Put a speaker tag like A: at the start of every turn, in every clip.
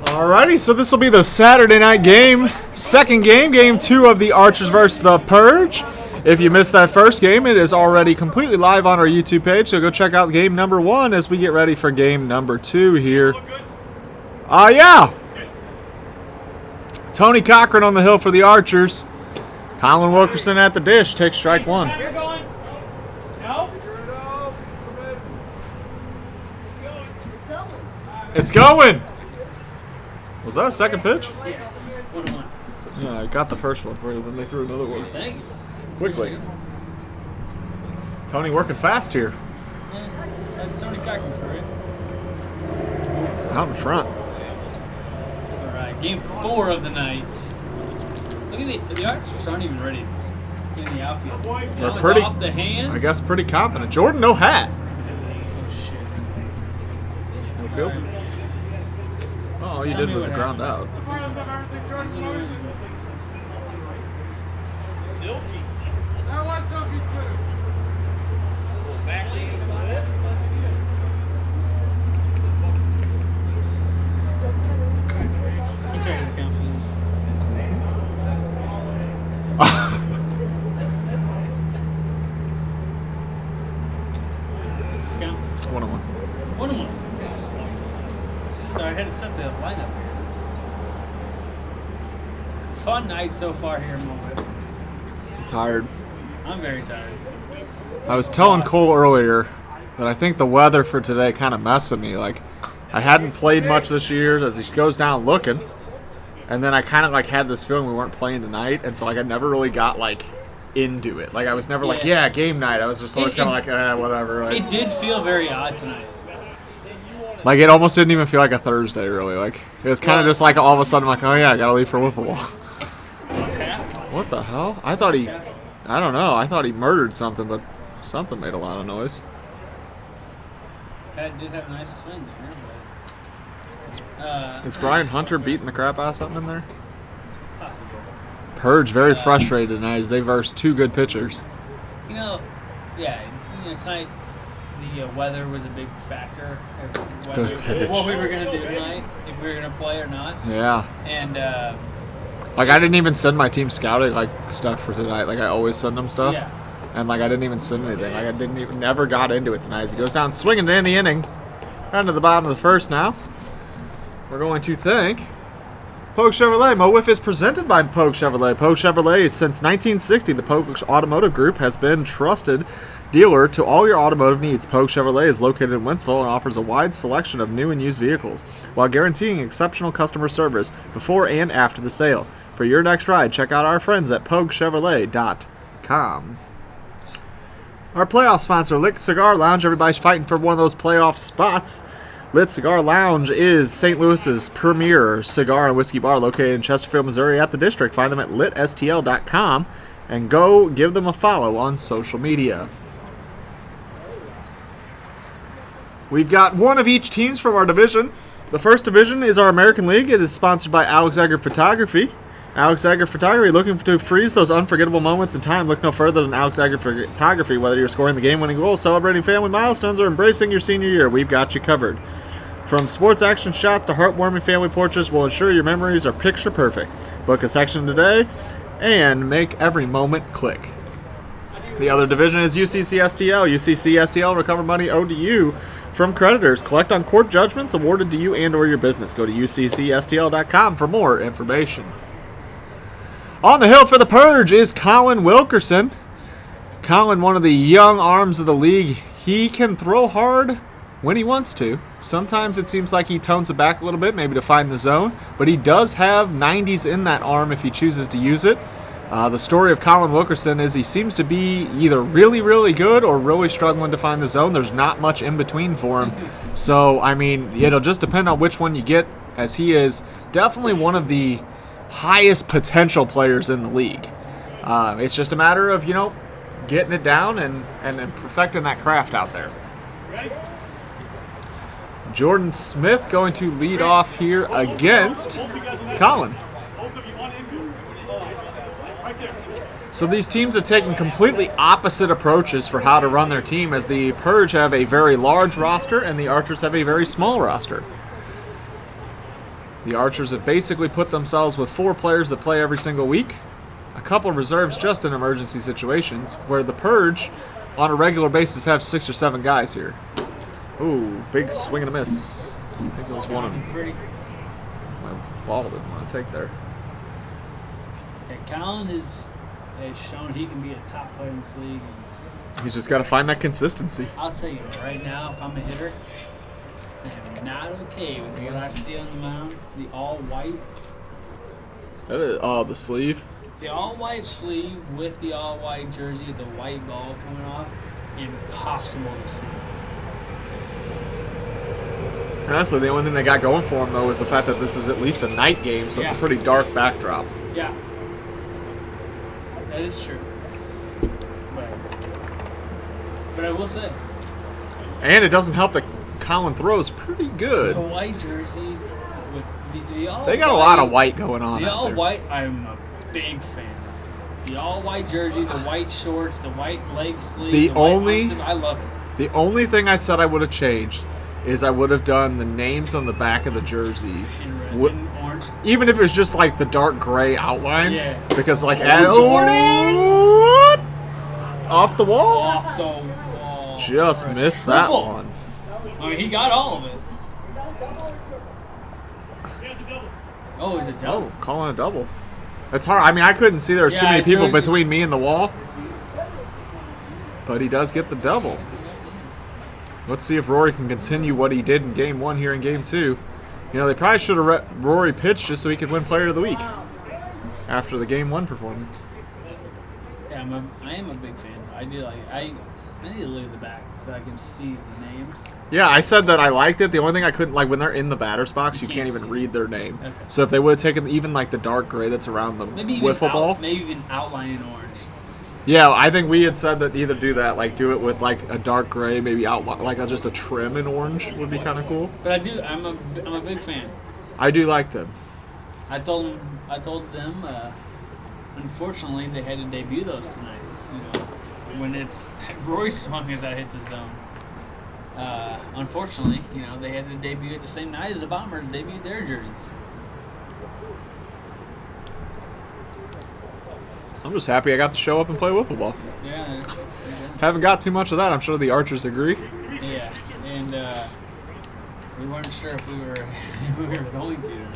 A: Alrighty, so this will be the Saturday night game. Second game, game 2 of the Archers versus the Purge. If you missed that first game, it is already completely live on our YouTube page, so go check out game number 1 as we get ready for game number 2 here. Yeah. Tony Cochran on the hill for the Archers. Colin Wilkerson at the dish, takes strike 1. It's going. Was that a second pitch? Yeah, I got the first one for you, then they threw another one.
B: Thank you.
A: Quickly. Tony working fast here.
B: Yeah, that's Tony Cochran for you.
A: Out in front.
B: All right, game 4 of the night. Look at the Archers aren't even ready in the outfield.
A: They're pretty
B: off the hands.
A: I guess pretty confident. Jordan, no hat.
B: Oh shit.
A: No field. Oh, all you did was a ground out.
C: Silky. That was Silky Smooth.
B: Keep track of the count, please. Let's count.
A: 1-1.
B: 1-1. So I had to set the lineup here. Fun night so far here in MO WIFF.
A: Tired.
B: I'm very tired.
A: I was telling Cole earlier that I think the weather for today kind of messed with me. Like, I hadn't played much this year as he goes down looking. And then I kind of like had this feeling we weren't playing tonight. And so like I never really got like into it. Like I was never like, yeah, game night. I was just always kind of like, whatever. Like,
B: It did feel very odd tonight.
A: like it almost didn't even feel like a Thursday really. Like it was kind of just like all of a sudden I'm like, oh yeah, I got to leave for Wiffle Ball. What the hell? I don't know. I thought he murdered something, but something made a lot of noise.
B: Pat did have a nice swing there, but
A: Is Brian Hunter beating the crap out of something in there?
B: possible.
A: Purge very frustrated tonight as they versed 2 good pitchers.
B: Yeah, tonight the weather was a big factor of
A: Good pitch.
B: what we were going to do tonight, if we were going to play or not.
A: Yeah.
B: And
A: Like I didn't even send my team scouting like stuff for tonight. Like I always send them stuff.
B: yeah,
A: And like I didn't even send anything. Like I never got into it tonight. As he goes down swinging to end the inning. Down to the bottom of the first now. We're going to thank Pogue Chevrolet. MO WIFF is presented by Pogue Chevrolet. Pogue Chevrolet, since 1960, the Pogue Automotive Group has been trusted dealer to all your automotive needs. Pogue Chevrolet is located in Wentzville and offers a wide selection of new and used vehicles while guaranteeing exceptional customer service before and after the sale. For your next ride, check out our friends at PogueChevrolet.com. Our playoff sponsor, Lit Cigar Lounge. Everybody's fighting for one of those playoff spots. Lit Cigar Lounge is St. Louis's premier cigar and whiskey bar located in Chesterfield, Missouri at the district. Find them at litstl.com and go give them a follow on social media. We've got one of each teams from our division. The first division is our American League. It is sponsored by Alex Egger Photography. Alex Egger Photography, looking to freeze those unforgettable moments in time. Look no further than Alex Egger Photography. Whether you're scoring the game-winning goal, celebrating family milestones, or embracing your senior year, we've got you covered. From sports action shots to heartwarming family portraits, we'll ensure your memories are picture perfect. Book a section today and make every moment click. The other division is UCCSTL. UCCSTL recover money owed to you from creditors. Collect on court judgments awarded to you and or your business. Go to UCCSTL.com for more information. On the hill for the Purge is Colin Wilkerson. Colin, one of the young arms of the league. He can throw hard when he wants to. Sometimes it seems like he tones it back a little bit, maybe to find the zone. But he does have 90s in that arm if he chooses to use it. The story of Colin Wilkerson is he seems to be either really, really good or really struggling to find the zone. There's not much in between for him. So, I mean, it'll just depend on which one you get, as he is definitely one of the highest potential players in the league. It's just a matter of, getting it down and perfecting that craft out there. Jordan Smith going to lead off here against Colin. So these teams have taken completely opposite approaches for how to run their team, as the Purge have a very large roster and the Archers have a very small roster. The Archers have basically put themselves with 4 players that play every single week, a couple reserves just in emergency situations, where the Purge, on a regular basis, have 6 or 7 guys here. Ooh, big swing and a miss. I think it was one of them.
B: Pretty.
A: My ball didn't want to take there.
B: Yeah, Colin has shown he can be a top player in this league.
A: He's just got to find that consistency.
B: I'll tell you right now, if I'm a hitter, I am not okay with what I see on the mound. The all-white.
A: That is, oh, the sleeve.
B: The all-white sleeve with the all-white jersey, the white ball coming off, impossible to see.
A: Honestly, the only thing they got going for him, though, is the fact that this is at least a night game, so it's a pretty dark backdrop.
B: Yeah. That is true. But I will say.
A: And it doesn't help that Colin throws pretty good.
B: The white jerseys with the all
A: They got a lot of white going on
B: The
A: out there.
B: all-white, I'm a big fan. The all-white jersey, the white shorts, the white leg sleeve, I love it.
A: The only thing I said I would have changed is I would have done the names on the back of the jersey.
B: In red, in orange.
A: Even if it was just like the dark gray outline.
B: Yeah.
A: Because like
B: Jordan!
A: Off the wall?
B: Off the wall.
A: Just missed that
B: triple.
A: one.
B: I mean, he got all of it. Oh, is it double?
A: Oh, calling a double. It's hard. I mean, I couldn't see there was too many people between me and the wall. But he does get the double. Let's see if Rory can continue what he did in Game 1 here in Game 2. You know, they probably should have let Rory pitch just so he could win Player of the Week after the Game 1 performance.
B: Yeah, I am a big fan. I do like I need to look at the back so I can see the name.
A: Yeah, I said that I liked it. The only thing I couldn't like when they're in the batter's box, you can't even read their name.
B: Okay.
A: So if they would have taken even like the dark gray that's around the wiffle ball,
B: maybe even outline in orange.
A: Yeah, I think we had said that either do that, like do it with like a dark gray, maybe outline, like just a trim in orange would be kind of cool.
B: But I'm a big fan.
A: I do like them.
B: I told them. Unfortunately, they had to debut those tonight. You know, when it's Roy swung as I hit the zone. Unfortunately, you know, they had to debut at the same night as the Bombers debuted their jerseys.
A: I'm just happy I got to show up and play wiffle ball.
B: Yeah.
A: Haven't got too much of that. I'm sure the Archers agree.
B: Yeah, and we weren't sure if we were going to tonight.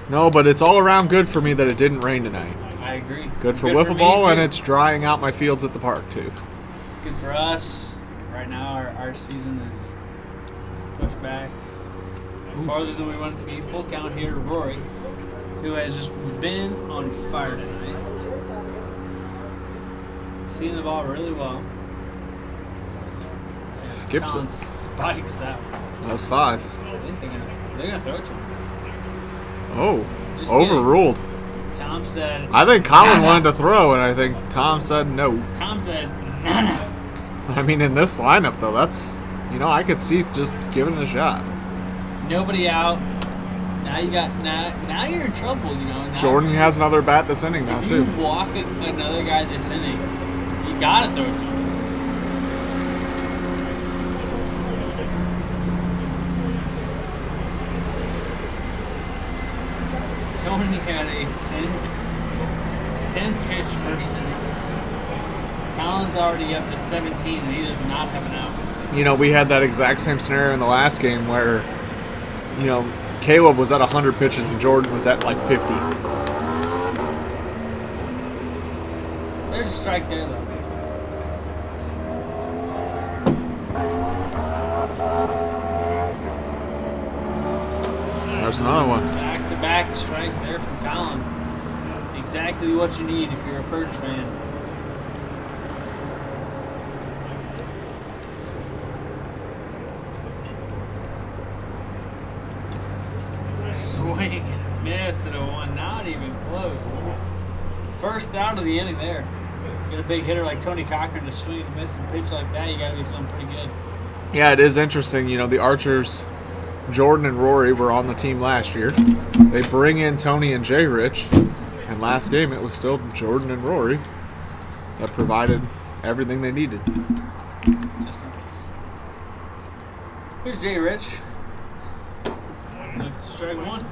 A: No, but it's all around good for me that it didn't rain tonight.
B: I agree.
A: Good for wiffle ball, and it's drying out my fields at the park too.
B: It's good for us. Right now, our season is pushed back farther than we want it to be. Full count here to Rory, who has just been on fire tonight. Seeing the ball really well.
A: Skips
B: Colin
A: it.
B: Spikes that one.
A: That was 5.
B: I think they're gonna throw it to him.
A: Oh,
B: Just
A: overruled.
B: Tom said.
A: I think Colin wanted to throw, and I think Tom said no.
B: Tom said, no.
A: I mean, in this lineup, though, that's, you know, I could see just giving it a shot.
B: Nobody out. Now you got now you're in trouble, you know. Now
A: Jordan has another bat this inning now, too.
B: You walk another guy this inning, you gotta throw it to him. Tony had a 10 pitch first inning. Colin's already up to 17, and he does not have an out.
A: You know, we had that exact same scenario in the last game where, you know, Caleb was at 100 pitches and Jordan was at like 50.
B: There's a strike there, though.
A: There's another one.
B: Back-to-back strikes there from Colin. Exactly what you need if you're a Purge fan. Swing and miss at a 1, not even close. First out of the inning there. Get a big hitter like Tony Cochran to swing and miss and pitch like that, you gotta be feeling pretty good.
A: Yeah, it is interesting. You know, the Archers, Jordan and Rory were on the team last year. They bring in Tony and Jay Rich, and last game it was still Jordan and Rory that provided everything they needed.
B: Just in case. Here's Jay Rich. Looks strike one.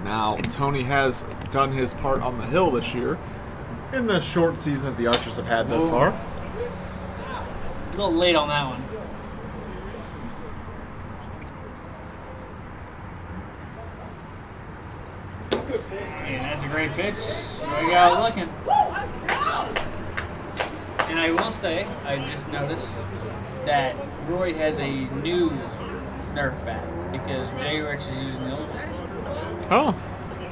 A: Now, Tony has done his part on the hill this year in the short season that the Archers have had thus far.
B: A little late on that one. And that's a great pitch. We got it looking. And I will say, I just noticed that Roy has a new Nerf bat because Jay Rich is using the old one.
A: Oh,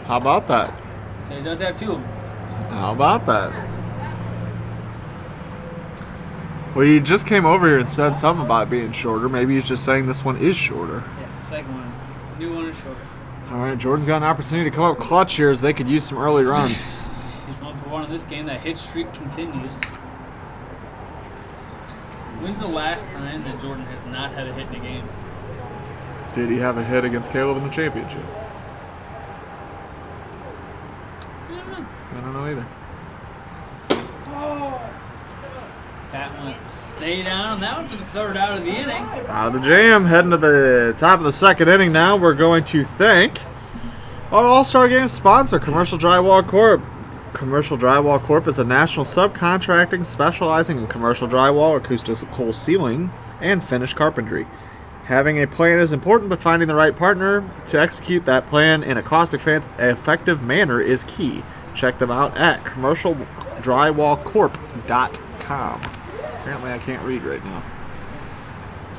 A: how about that?
B: So he does have two of them.
A: How about that? Well, he just came over here and said something about it being shorter. Maybe he's just saying this one is shorter.
B: Yeah, the second one. New one is shorter.
A: All right, Jordan's got an opportunity to come up clutch here as they could use some early runs.
B: He's 1-for-1 in this game. That hit streak continues. When's the last time that Jordan has not had a hit in a game?
A: Did he have a hit against Caleb in the championship?
B: I don't know.
A: I don't know either.
B: That one stay down. That one for the third out of the inning.
A: Out of the jam, heading to the top of the second inning now. We're going to thank our All-Star Game sponsor, Commercial Drywall Corp. Commercial Drywall Corp is a national subcontracting specializing in commercial drywall, acoustical ceiling, and finished carpentry. Having a plan is important, but finding the right partner to execute that plan in a cost-effective manner is key. Check them out at commercialdrywallcorp.com. Apparently I can't read right now.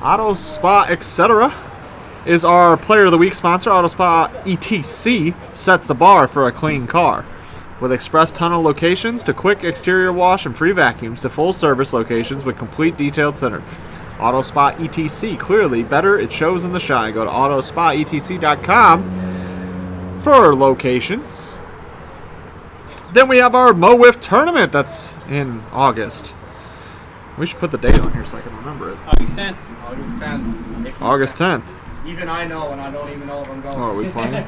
A: Auto Spa Etc. is our Player of the Week sponsor. Auto Spa ETC sets the bar for a clean car. With express tunnel locations to quick exterior wash and free vacuums to full service locations with complete detailed center. Auto Spa ETC, clearly better, it shows in the shine. Go to autospaetc.com for locations. Then we have our MO WIFF tournament that's in August. We should put the date on here so I can remember it.
B: August 10th.
C: August 10th.
A: August 10th.
C: Even I know, and I don't even know if I'm going.
A: Oh, are we playing?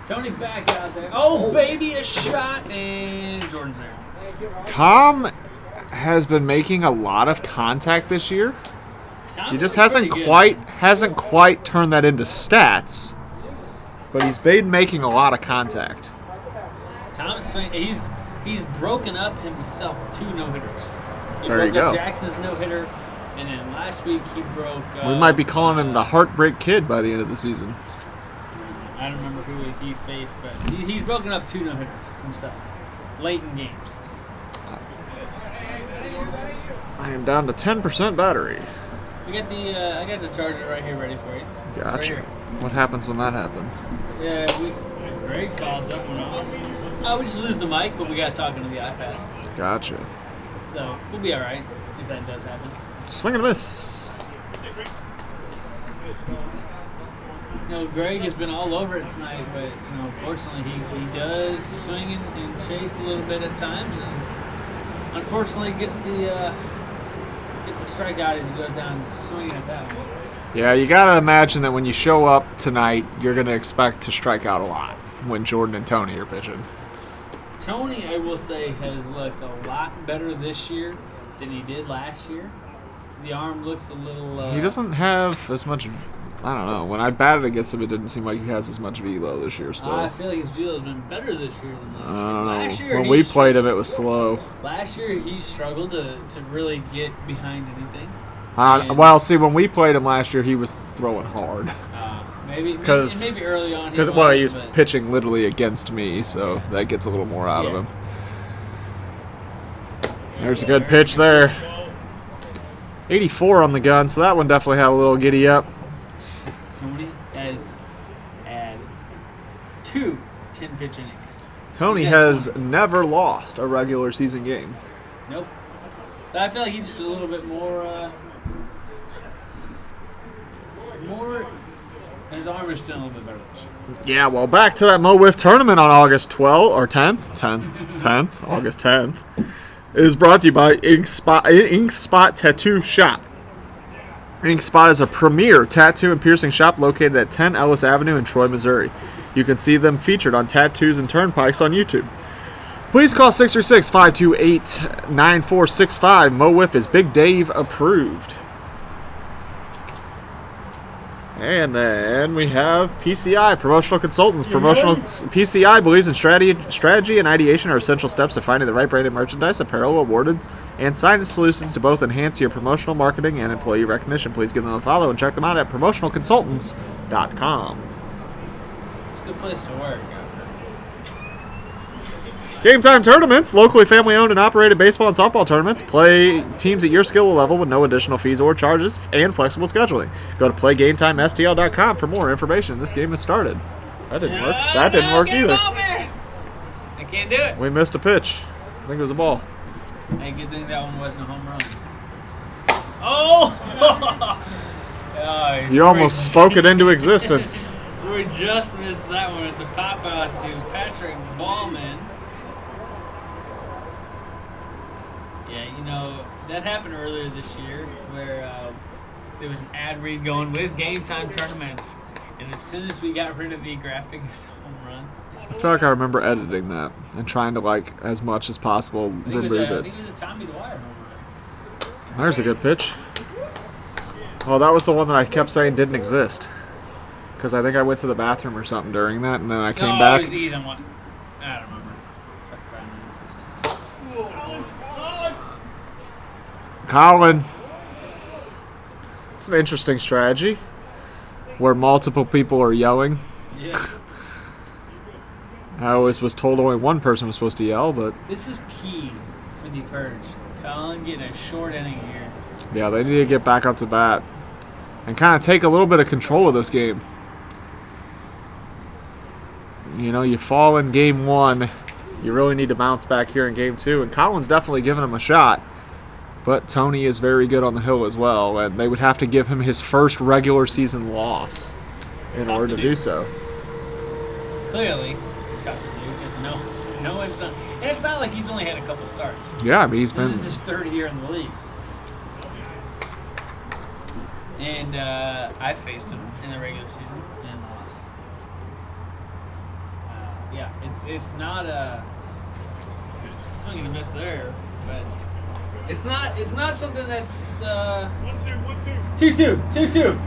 B: Tony back out there. Oh, baby, a shot, and Jordan's there.
A: Tom has been making a lot of contact this year.
B: Tom's
A: He just
B: pretty good.
A: hasn't quite turned that into stats, but he's been making a lot of contact.
B: Tom's he's broken up himself 2 no-hitters. He
A: There you
B: broke up
A: go.
B: Jackson's no-hitter, and then last week he broke...
A: We might be calling him the Heartbreak Kid by the end of the season.
B: I don't remember who he faced, but he's broken up 2 no-hitters himself. Late in games.
A: I am down to 10% battery.
B: We got I got the charger right here ready for you. It's right
A: Gotcha.
B: here.
A: What happens when that happens?
B: Yeah, Greg followed that one off. Oh, we just lose the mic, but we got talking to the iPad.
A: Gotcha.
B: So we'll be all right if that does happen.
A: Swing and a miss.
B: You know, Greg has been all over it tonight, but you know, unfortunately, he does swing and chase a little bit at times, and unfortunately gets the strikeout as he goes down swinging at that one.
A: Yeah, you gotta imagine that when you show up tonight, you're gonna expect to strike out a lot when Jordan and Tony are pitching.
B: Tony, I will say, has looked a lot better this year than he did last year. The arm looks a little...
A: He doesn't have as much... I don't know. When I batted against him, it didn't seem like he has as much velo this year still.
B: I feel like his velo has been better this year than
A: I
B: last year.
A: don't know.
B: Last year,
A: When we played him, it was slow.
B: Last year, he struggled to really get behind anything.
A: Well, see, when we played him last year, he was throwing hard.
B: Maybe early on.
A: Because he was pitching literally against me, so that gets a little more out of him. There's a good pitch there. 84 on the gun, so that one definitely had a little giddy up.
B: Tony has had 2 10-pitch innings.
A: Tony has never lost a regular season game.
B: Nope. But I feel like he's just a little bit more. His arm is feeling a little bit better this year.
A: Yeah, well, back to that Mo WIFF tournament on August 12th, or 10th, August 10th, is brought to you by Ink Spot Tattoo Shop. Ink Spot is a premier tattoo and piercing shop located at 10 Ellis Avenue in Troy, Missouri. You can see them featured on Tattoos and Turnpikes on YouTube. Please call 636-528-9465. Mo WIFF is Big Dave approved. And then we have PCI, Promotional Consultants. PCI believes in strategy and ideation are essential steps to finding the right branded merchandise, apparel, awarded, and signage solutions to both enhance your promotional marketing and employee recognition. Please give them a follow and check them out at promotionalconsultants.com.
B: It's a good place to work.
A: Game Time Tournaments, locally family-owned and operated baseball and softball tournaments. Play teams at your skill level with no additional fees or charges and flexible scheduling. Go to playgametimestl.com for more information. This game has started. That didn't work. That didn't work either.
B: I can't do it.
A: We missed a pitch. I think it was a ball.
B: Hey, good thing that one wasn't a home run. Oh!
A: You almost spoke it into existence.
B: We just missed that one. It's a pop out to Patrick Ballman. Yeah, you know, that happened earlier this year where there was an ad read going with Game Time Tournaments, and as soon as we got rid of the graphic as a home run.
A: I feel like I remember editing that and trying to, like, as much as possible remove it.
B: I think it was a Tommy Dwyer home run.
A: There's a good pitch. Oh, that was the one that I kept saying didn't exist. Because I think I went to the bathroom or something during that, and then I came back.
B: It was either one. I don't remember.
A: Colin. It's an interesting strategy where multiple people are yelling.
B: Yeah.
A: I always was told only one person was supposed to yell, but
B: This is key for the Purge. Colin getting a short inning here.
A: yeah, they need to get back up to bat and kind of take a little bit of control of this game. You know, you fall in game one, you really need to bounce back here in game two, and Colin's definitely giving him a shot. But Tony is very good on the hill as well, and they would have to give him his first regular season loss in order to do so.
B: Clearly, tough to do because no one's done. And it's not like he's only had a couple starts.
A: Yeah, I mean, he's been...
B: This is his third year in the league. And I faced him in the regular season and lost. Yeah, it's not a swing and a miss there, but it's not something that's 2-2.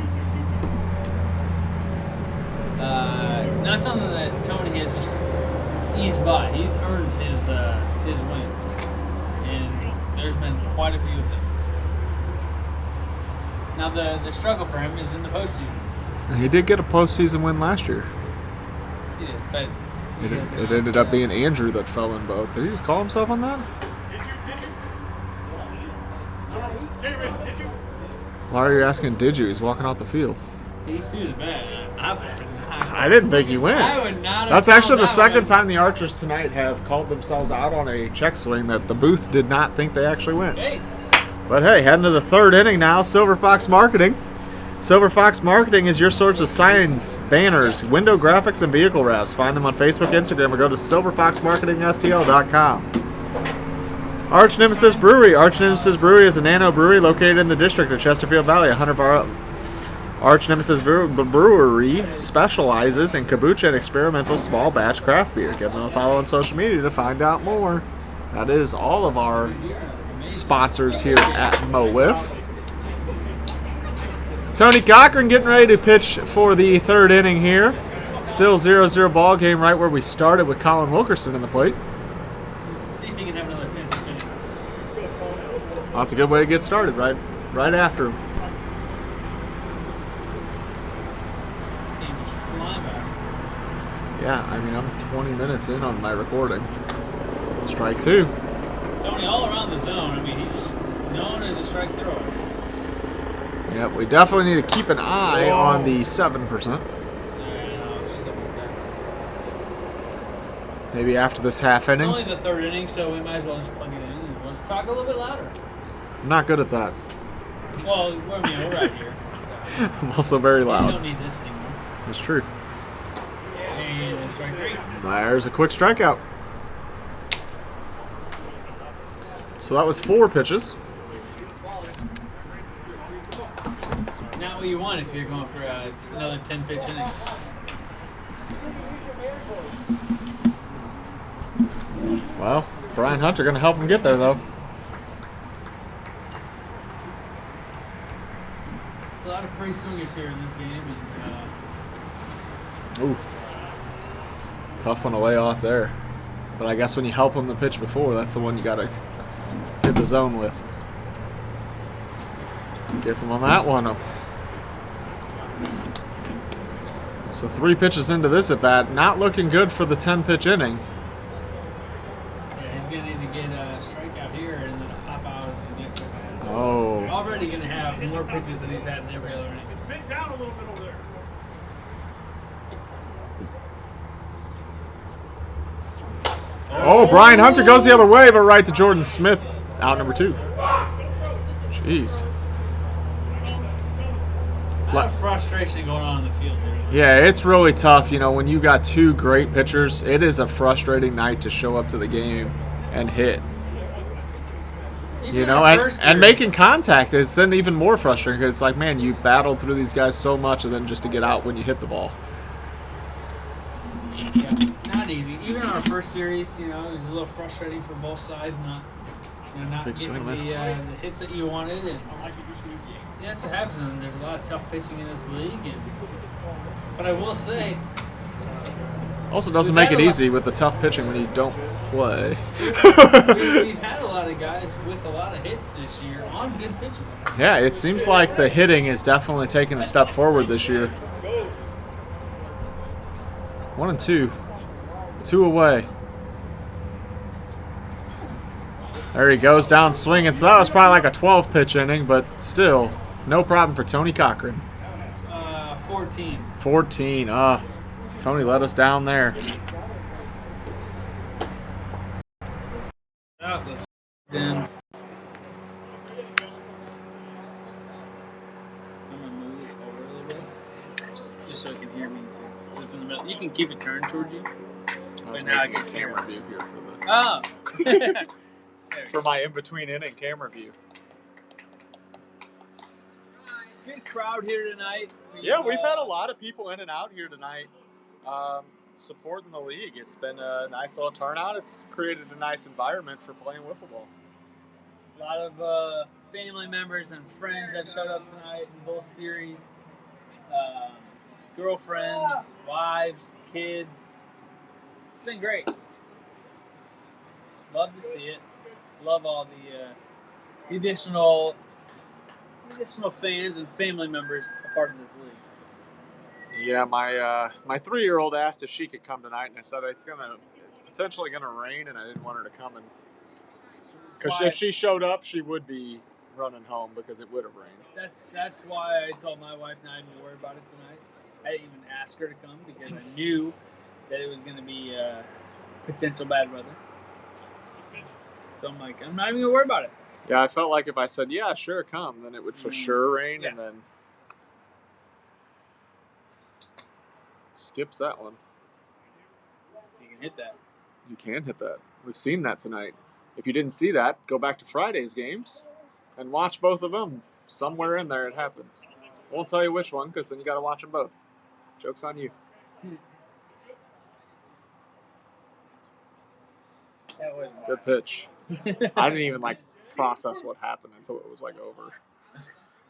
B: Not something that Tony has just eased by. He's earned his wins, and there's been quite a few of them. Now the struggle for him is in the postseason.
A: He did get a postseason win last year.
B: He did, but
A: It ended up being Andrew that fell in both. Did he just call himself on that? Why are you asking did you? He's walking off the field.
B: he threw the bat.
A: I didn't think he went.
B: I would not have
A: That's actually the
B: called that
A: second
B: one.
A: time the Archers tonight have called themselves out on a check swing that the booth did not think they actually went.
B: Hey,
A: But hey, heading to the third inning now, Silver Fox Marketing. Silver Fox Marketing is your source of signs, banners, window graphics, and vehicle wraps. Find them on Facebook, Instagram, or go to silverfoxmarketingstl.com. Arch Nemesis Brewery. Arch Nemesis Brewery is a nano brewery located in the district of Chesterfield Valley. 100 bar. Arch Nemesis Brewery specializes in kombucha and experimental small batch craft beer. Give them a follow on social media to find out more. That is all of our sponsors here at MO WIFF. Tony Cochran getting ready to pitch for the third inning here. Still 0-0 ball game right where we started with Colin Wilkerson in the plate.
B: let's see if he can have another 10 pitch inning.
A: That's a good way to get started, right after him.
B: This game is flying by.
A: Yeah, I mean, I'm 20 minutes in on my recording. Strike two.
B: Tony all around the zone. I mean, he's known as a strike thrower.
A: Yeah, we definitely need to keep an eye on the 7%. Maybe after this half
B: It's
A: inning.
B: only the third inning, so we might as well just plug it in and we'll just talk a little bit louder.
A: I'm not good at that.
B: Well, we're right here. So
A: I'm also very
B: we
A: loud.
B: don't need this anymore.
A: It's true.
B: And strike three.
A: There's a quick strikeout. So that was 4 pitches.
B: Not what you want if you're going for another 10 pitch inning.
A: Well, Brian Hunter going to help him get there, though.
B: A lot of free swingers here in this game, and
A: Ooh. Tough one to lay off there. But I guess when you help him the pitch before, that's the one you got to hit the zone with. Gets him on that one. So 3 pitches into this at bat, not looking good for the 10-pitch inning.
B: yeah, he's gonna need to get a strikeout here and then a pop out in the next at bat.
A: Oh.
B: Already gonna have more pitches than he's had in every other inning.
D: It's been down a little bit over there.
A: Oh, Brian Hunter goes the other way, but right to Jordan Smith, out number 2. Jeez.
B: A lot of frustration going on in the field here.
A: Yeah, it's really tough. You know, when you got 2 great pitchers, it is a frustrating night to show up to the game and hit.
B: Even
A: You
B: in
A: know,
B: our
A: and,
B: first
A: and
B: series,
A: making contact, it's then even more frustrating because it's like, man, you battled through these guys so much and then just to get out when you hit the ball.
B: yeah, not easy. Even in our first series, you know, it was a little frustrating for both sides, not
A: Big swing
B: getting the
A: miss.
B: hits that you wanted. And yeah, that's what happens. And there's a lot of tough pitching in this league. But I will say,
A: Also doesn't
B: We've
A: make
B: had
A: it
B: a lot-
A: easy with the tough pitching when you don't play.
B: we've had a lot of guys with a lot of hits this year on good pitching.
A: Yeah, it seems like the hitting is definitely taking a step forward this year. 1 and 2. 2 away. There he goes down swinging. So that was probably like a 12-pitch inning, but still, no problem for Tony Cochran.
B: 14.
A: 14. Tony let us down there.
B: Then I'm gonna move this over a little bit, just so it can hear me too. So it's in the middle. You can keep it turned towards you. But now I get camera view
A: here
B: Oh.
A: for my in-between inning camera view.
B: Good crowd here tonight.
A: Yeah, we've had a lot of people in and out here tonight supporting the league. It's been a nice little turnout. It's created a nice environment for playing wiffle ball.
B: A lot of family members and friends that showed up tonight in both series. Girlfriends, wives, kids. It's been great. Love to see it. Love all the additional fans and family members a part of this league.
A: Yeah, my 3-year-old asked if she could come tonight, and I said it's potentially gonna rain, and I didn't want her to come, and because if she showed up, she would be running home because it would have rained.
B: That's why I told my wife not even to worry about it tonight. I didn't even ask her to come because I knew that it was going to be potential bad weather. So I'm like, I'm not even gonna worry about it.
A: Yeah, I felt like if I said, yeah, sure, come, then it would for sure rain, and then skips that one.
B: You can hit that.
A: You can hit that. We've seen that tonight. If you didn't see that, go back to Friday's games and watch both of them. Somewhere in there it happens. I won't tell you which one because then you got to watch them both. Joke's on you.
B: That was
A: Good pitch. I didn't even process what happened until it was over.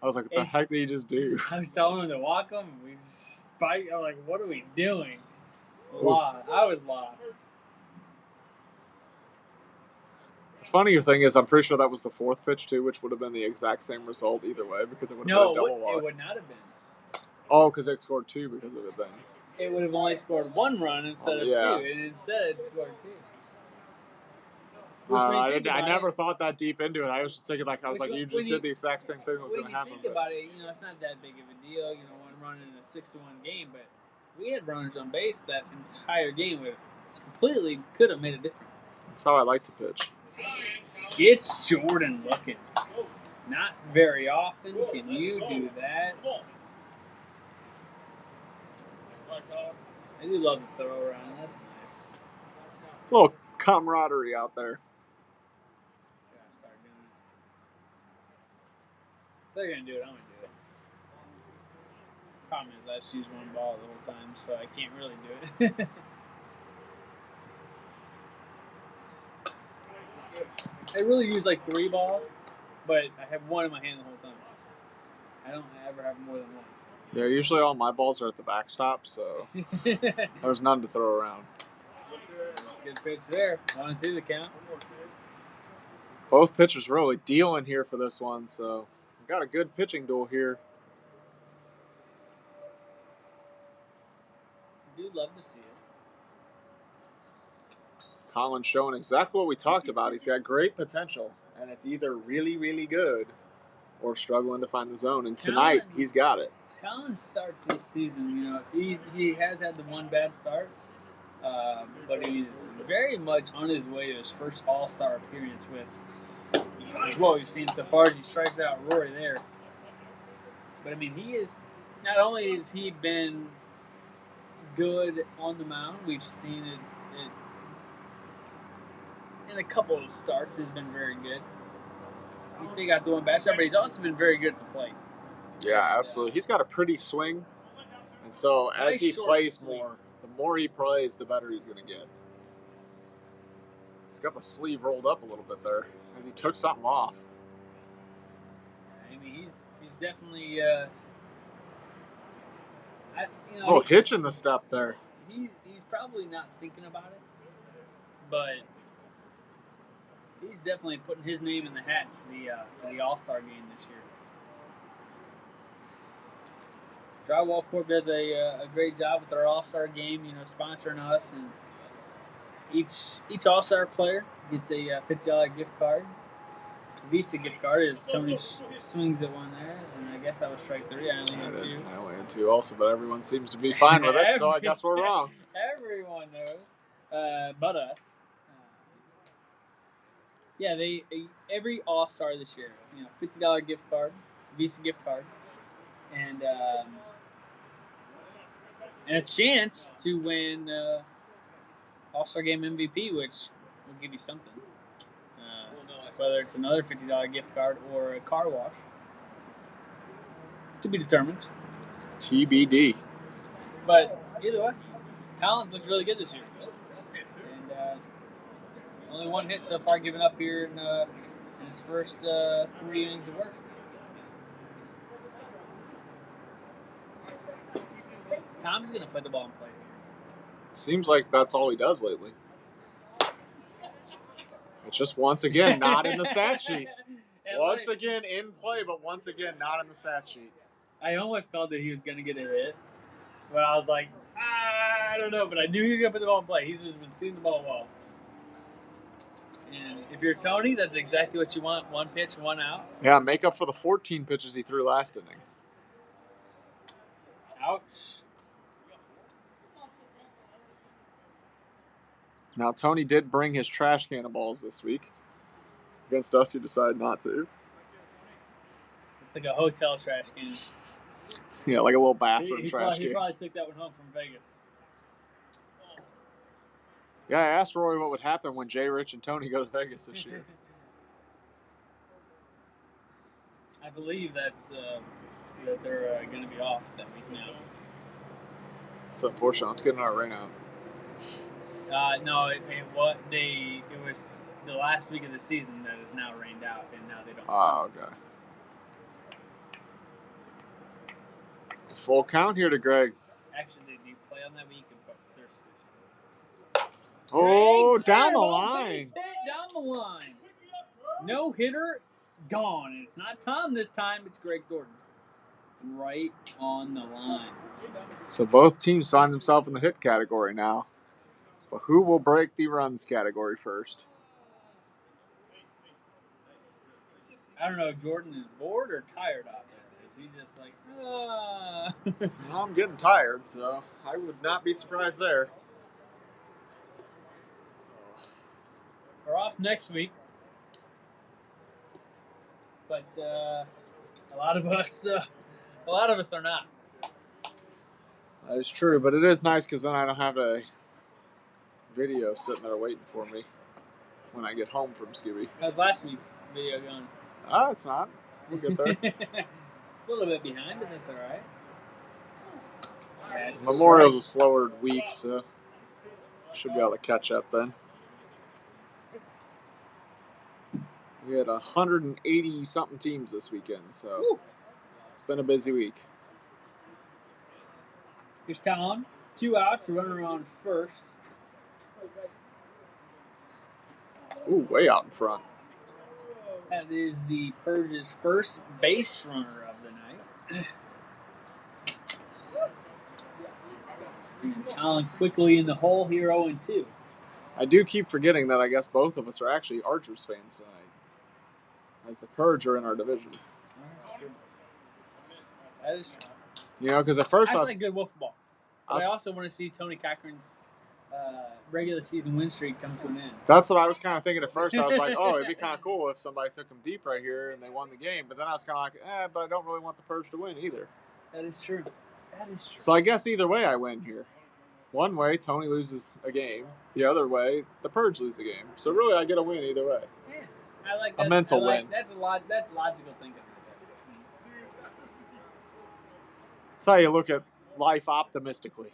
A: I was like, what the heck did you just do?
B: I was telling him to walk him. We spiked. I'm like, what are we doing? Lost. I was lost.
A: The funnier thing is, I'm pretty sure that was the 4th pitch too, which would have been the exact same result either way because it would have been a double walk.
B: It would not have been.
A: Oh, because it scored 2 because of it then.
B: It would have only scored 1 run instead of 2, and instead it scored 2.
A: I never thought that deep into it. I was just thinking you just did the exact same thing that was going to happen.
B: When you think about it, it's not that big of a deal, 1 run in a 6-1 game, but we had runners on base that entire game where completely could have made a difference.
A: That's how I like to pitch.
B: It's Jordan looking. Not very often can you do that. I do love the throw around. That's nice.
A: A little camaraderie out there.
B: Gotta start doing it. If they're gonna do it, I'm gonna do it. Problem is, I just use 1 ball the whole time, so I can't really do it. I really use 3 balls, but I have 1 in my hand the whole time. I don't ever have more than one.
A: Yeah, usually all my balls are at the backstop, so there's none to throw around.
B: That's a good pitch there. 1-2 the count.
A: Both pitchers really dealing here for this one, so we got a good pitching duel here.
B: Do love to see it.
A: Colin's showing exactly what we talked about. He's got great potential, and it's either really, really good or struggling to find the zone. And tonight, he's got it.
B: Colin's start this season, he has had the one bad start, but he's very much on his way to his first All-Star appearance with what we've seen so far as he strikes out Rory there. But, I mean, he is – not only has he been good on the mound, we've seen it in a couple of starts has been very good. He take out the one bad start, but he's also been very good at the plate.
A: Yeah, absolutely. He's got a pretty swing, and so as he plays more, the more he plays, the better he's going to get. He's got the sleeve rolled up a little bit there as he took something off.
B: I mean, he's definitely
A: hitch in the step there.
B: He's probably not thinking about it, but he's definitely putting his name in the hat for the All-Star game this year. Drywall Corp does a great job with their All-Star game, sponsoring us, and each All-Star player gets a $50 gift card. Visa gift card is Tony swings at one there, and I guess that was strike three. I only had two.
A: I only had two also, but everyone seems to be fine with it, so I guess we're wrong.
B: Everyone knows, but us. Yeah, every All-Star this year, $50 gift card, Visa gift card, and a chance to win All-Star Game MVP, which will give you something. Whether it's another $50 gift card or a car wash. To be determined.
A: TBD.
B: But either way, Collins looks really good this year. And only one hit so far given up here in his first 3 innings of work. Tom's going to put the ball in play.
A: Seems like that's all he does lately. It's just once again not in the stat sheet. Once again in play, but once again not in the stat sheet.
B: I almost felt that he was going to get a hit, but I was like, I don't know. But I knew he was going to put the ball in play. He's just been seeing the ball well. And if you're Tony, that's exactly what you want. One pitch, one out.
A: Yeah, make up for the 14 pitches he threw last inning.
B: Ouch.
A: Now, Tony did bring his trash can of balls this week. Against us, he decided not to.
B: It's like a hotel trash can.
A: Yeah, like a little bathroom trash can.
B: He probably took that one home from Vegas.
A: Yeah, I asked Roy what would happen when Jay, Rich, and Tony go to Vegas this year.
B: I believe that they're going to be off that week now.
A: It's unfortunate. Let's get another rain out.
B: No, it was the last week of the season that is now rained out, and now they don't.
A: Oh, okay. It's full count here to Greg.
B: Actually, they do play on that week, but they're switching.
A: Oh,
B: Greg,
A: down the
B: base
A: line.
B: Hit down the line. No hitter, gone. And it's not Tom this time, it's Greg Thornton. Right on the line.
A: So both teams find themselves in the hit category now. But who will break the runs category first?
B: I don't know if Jordan is bored or tired out there. Is he just like,
A: Well, I'm getting tired, so I would not be surprised there.
B: We're off next week. But a lot of us are not.
A: That is true, but it is nice because then I don't have a video sitting there waiting for me when I get home from Scooby.
B: How's last week's video going?
A: It's not. We'll get there.
B: A little bit behind, but that's all right. Yeah,
A: Memorial's a slower week, so should be able to catch up then. We had 180-something teams this weekend, so.
B: Woo.
A: It's been a busy week.
B: Here's Colin. 2 outs. Runner on first.
A: Ooh, way out in front.
B: That is the Purge's first base runner of the night. And Colin quickly in the hole here, 0-2.
A: I do keep forgetting that I guess both of us are actually Archers fans tonight, as the Purge are in our division.
B: That is true.
A: You know, because at first
B: That's like good Wiffleball. But I
A: was-
B: also want to see Tony Cochran's regular season win streak come to an end.
A: That's what I was kind of thinking at first. I was like, oh, it'd be kind of cool if somebody took them deep right here and they won the game. But then I was kind of like, but I don't really want the Purge to win either.
B: That is true. That is true.
A: So I guess either way I win here. One way, Tony loses a game. The other way, the Purge lose a game. So really, I get a win either way.
B: Yeah, I like that.
A: A mental win.
B: That's logical thinking.
A: That's how you look at life optimistically.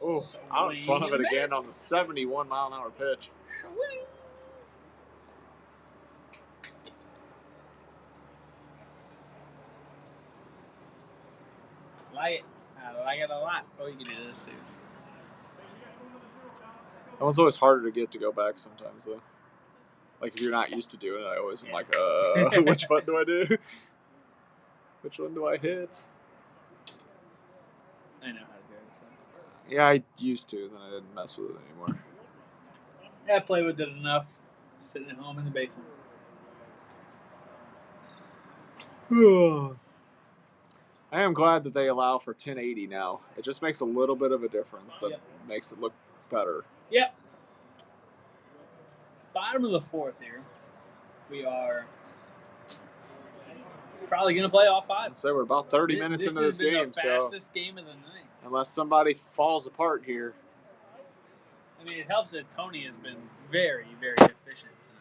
A: Oh, out in front of it again on the 71-mile-an-hour pitch.
B: Swing. Like it. I like it a lot. Oh, you can do this too.
A: That one's always harder to get to go back sometimes, though. Like, if you're not used to doing it, I always am like, which button do I do? Which one do I hit?
B: I know how to do it. So.
A: Yeah, I used to, then I didn't mess with it anymore.
B: I played with it enough, sitting at home in the basement.
A: I am glad that they allow for 1080 now. It just makes a little bit of a difference that makes it look better.
B: Yep. Bottom of the fourth here. We are probably going to play all 5.
A: So we're about 30 minutes into this game,
B: the
A: so
B: fastest game of the night.
A: unless somebody falls apart here.
B: I mean, it helps that Tony has been very, very efficient tonight.